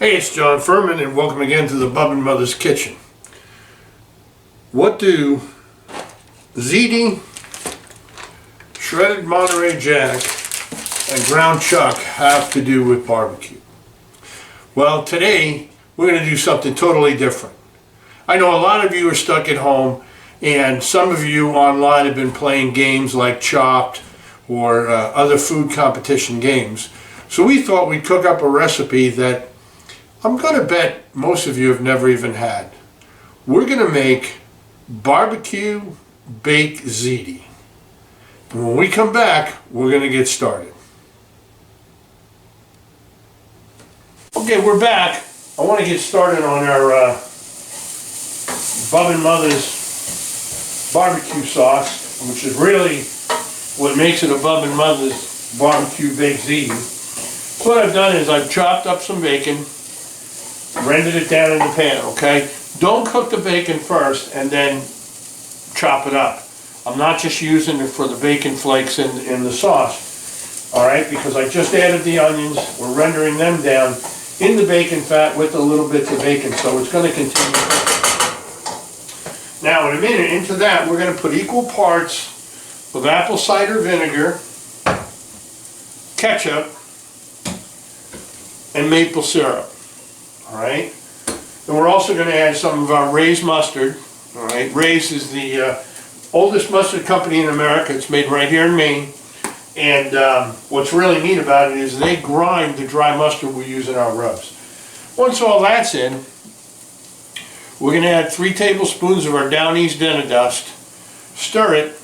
Hey, it's John Furman, and welcome again to the Bub and Mother's Kitchen. What do Ziti, shredded Monterey Jack, and ground chuck have to do with barbecue? Well, today we're going to do something totally different. I know a lot of you are stuck at home, and some of you online have been playing games like Chopped or other food competition games. So we thought we'd cook up a recipe that I'm going to bet most of you have never even had. We're going to make barbecue baked ziti. And when we come back, we're going to get started. Okay, we're back. I want to get started on our Bub and Mother's barbecue sauce, which is really what makes it a Bub and Mother's barbecue baked ziti. So what I've done is I've chopped up some bacon, rendered it down in the pan, okay? Don't cook the bacon first and then chop it up. I'm not just using it for the bacon flakes in the sauce, all right? Because I just added the onions. We're rendering them down in the bacon fat with the little bits of bacon, so it's going to continue. Now, in a minute, into that, we're going to put equal parts of apple cider vinegar, ketchup, and maple syrup. All right, and we're also going to add some of our Ray's mustard. All right, Ray's is the oldest mustard company in America. It's made right here in Maine, and what's really neat about it is they grind the dry mustard we use in our rubs. Once all that's in, we're going to add 3 tablespoons of our Down East dinner dust, stir it,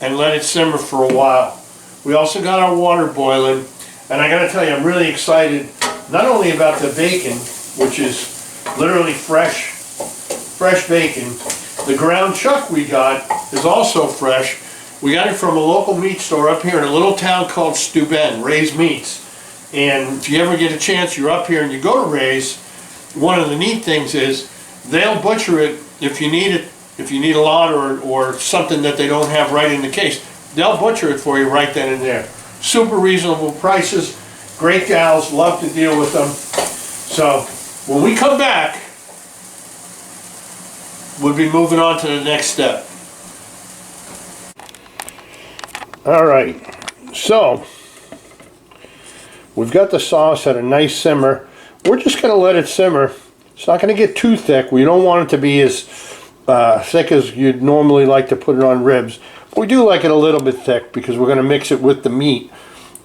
and let it simmer for a while. We also got our water boiling, and I got to tell you, I'm really excited not only about the bacon, which is literally fresh bacon. The ground chuck we got is also fresh. We got it from a local meat store up here in a little town called Steuben, Ray's Meats. And if you ever get a chance, you're up here and you go to Ray's, one of the neat things is they'll butcher it if you need it, if you need a lot or something that they don't have right in the case. They'll butcher it for you right then and there. Super reasonable prices, great gals, love to deal with them. So when we come back, we'll be moving on to the next step. All right, so we've got the sauce at a nice simmer. We're just going to let it simmer. It's not going to get too thick. We don't want it to be as thick as you'd normally like to put it on ribs. But we do like it a little bit thick because we're going to mix it with the meat,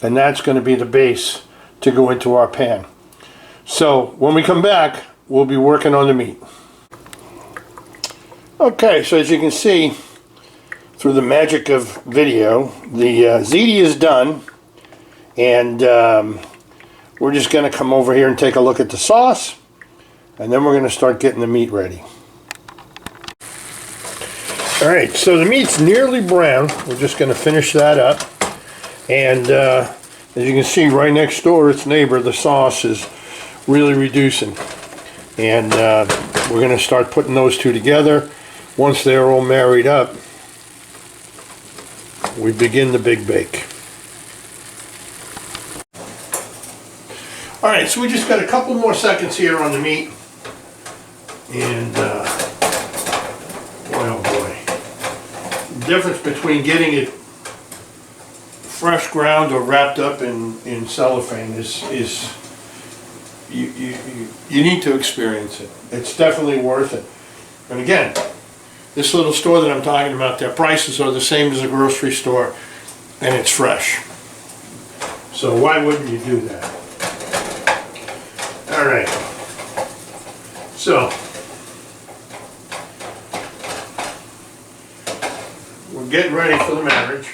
and that's going to be the base to go into our pan. So when we come back, we'll be working on the meat. Okay, so as you can see through the magic of video, the ziti is done, and we're just going to come over here and take a look at the sauce, and then we're going to start getting the meat ready. All right, so the meat's nearly brown. We're just going to finish that up, and as you can see right next door, its neighbor, the sauce is really reducing, and we're going to start putting those two together. Once they're all married up, we begin the big bake. All right, so we just got a couple more seconds here on the meat, and boy oh boy, the difference between getting it fresh ground or wrapped up in cellophane is you need to experience it. It's definitely worth it. And again, this little store that I'm talking about, their prices are the same as a grocery store, and it's fresh. So why wouldn't you do that? All right. So we're getting ready for the marriage,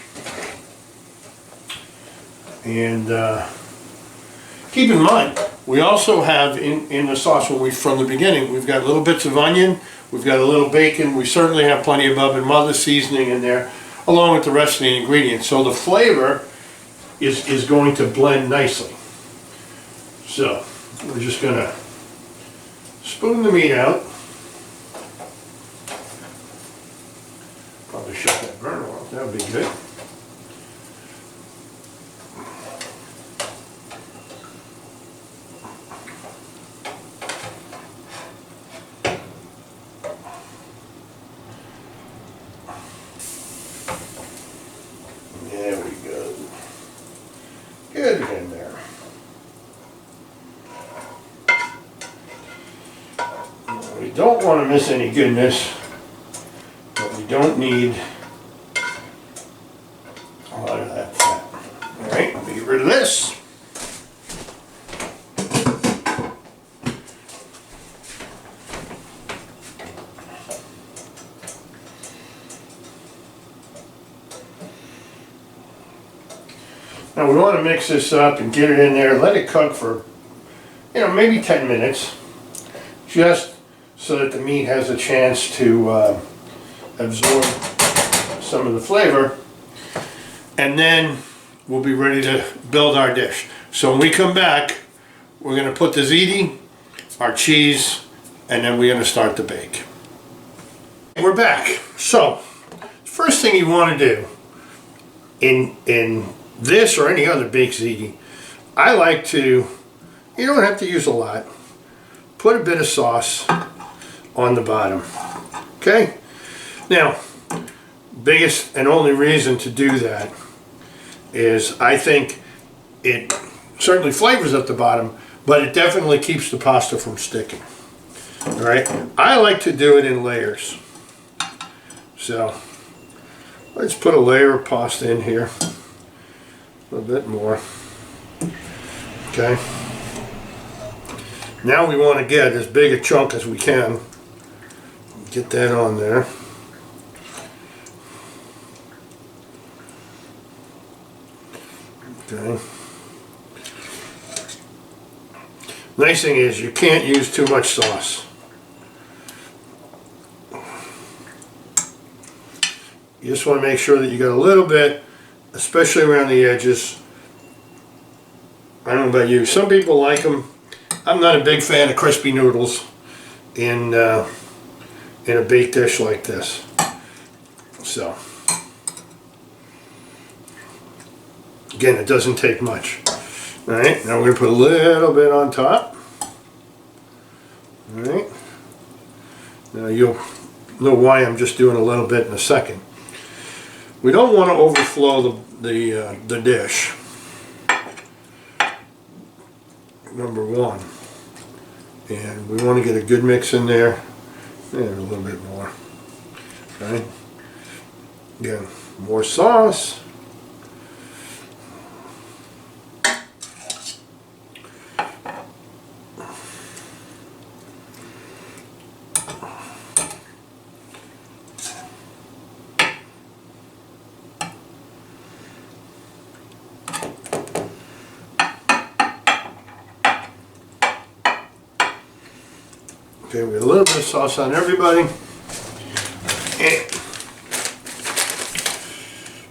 and keep in mind, we also have in the sauce, from the beginning, we've got little bits of onion, we've got a little bacon, we certainly have plenty of Bub and Mother seasoning in there, along with the rest of the ingredients. So the flavor is going to blend nicely. So we're just going to spoon the meat out. Probably shut that burner off, that would be good. don't want to miss any goodness, but we don't need a lot of that fat. All right, let me get rid of this. Now we want to mix this up and get it in there, let it cook for, maybe 10 minutes, just so that the meat has a chance to absorb some of the flavor, and then we'll be ready to build our dish. So when we come back, we're going to put the ziti, our cheese, and then we're going to start to bake. We're back. So, first thing you want to do in this or any other baked ziti, I like to, you don't have to use a lot, put a bit of sauce on the bottom. Okay? Now, biggest and only reason to do that is I think it certainly flavors at the bottom, but it definitely keeps the pasta from sticking. Alright? I like to do it in layers. So, let's put a layer of pasta in here. A little bit more. Okay. Now we want to get as big a chunk as we can. Get that on there. Okay. Nice thing is you can't use too much sauce. You just want to make sure that you got a little bit, especially around the edges. I don't know about you. Some people like them. I'm not a big fan of crispy noodles in a baked dish like this. So, again, it doesn't take much. All right, now we're going to put a little bit on top. All right. Now you'll know why I'm just doing a little bit in a second. We don't want to overflow the dish. Number one. And we want to get a good mix in there. And a little bit more. Okay. Again, more sauce. Okay, we got a little bit of sauce on everybody. And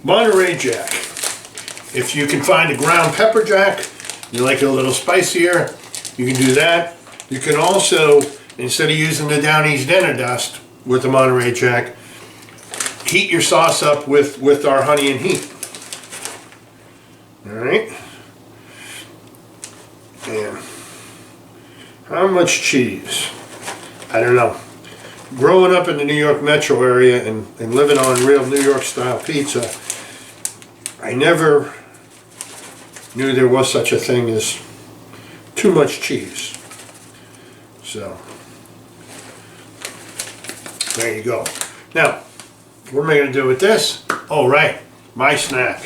Monterey Jack. If you can find a ground pepper jack, you like it a little spicier, you can do that. You can also, instead of using the Down East dinner dust with the Monterey Jack, heat your sauce up with our honey and heat. Alright. And how much cheese? I don't know. Growing up in the New York metro area and living on real New York style pizza, I never knew there was such a thing as too much cheese. So, there you go. Now, what am I going to do with this? Oh, right, my snack.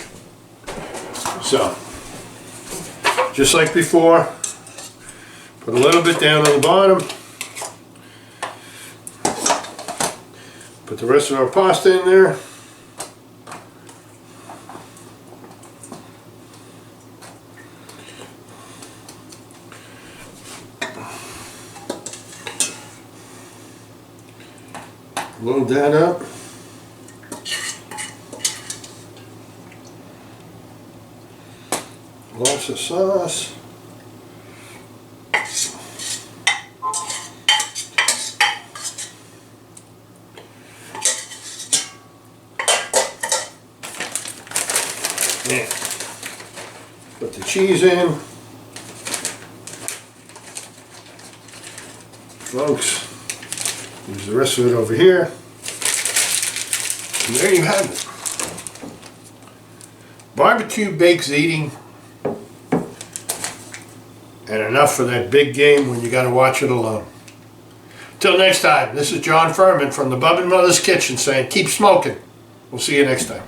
So, just like before, put a little bit down on the bottom. Put the rest of our pasta in there. Load that up. Lots of sauce. Yeah. Put the cheese in. Folks, use the rest of it over here. And there you have it. Barbecue baked ziti. And enough for that big game when you got to watch it alone. Till next time, this is John Furman from the Bub and Mother's Kitchen saying, keep smoking. We'll see you next time.